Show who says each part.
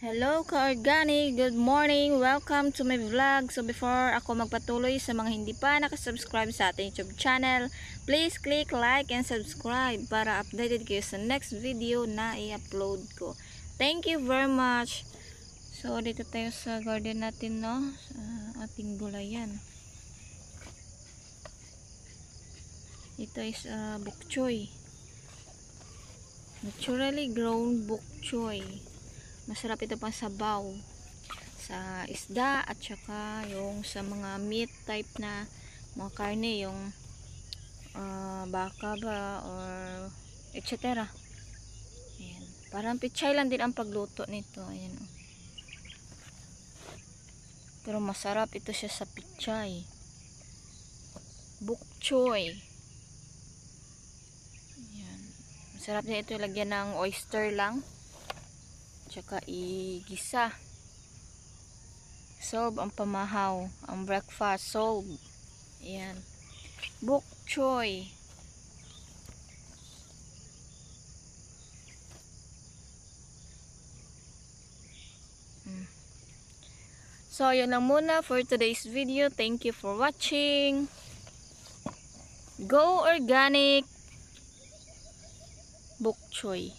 Speaker 1: Hello ka-organic, good morning, welcome to my vlog. So before ako magpatuloy sa mga hindi pa nakasubscribe sa ating YouTube channel, please click like and subscribe para updated kayo sa next video na i-upload ko. Thank you very much. So dito tayo sa garden natin, no, sa ating gulayan. Ito is bok choy, naturally grown bok choy. Masarap ito pang sabaw sa isda at saka yung sa mga meat type na mga karne, yung baka ba or etc. Ayan. Parang pichay lang din ang pagluto nito. Ayan. Pero masarap ito siya sa pichay. Bok choy. Ayan. Masarap din ito ilagyan ng oyster lang. Tsaka igisa. Solve ang pamahaw, ang breakfast solve. Ayan, bok choy. So yun lang muna for today's video. Thank you for watching. Go organic. Bok choy.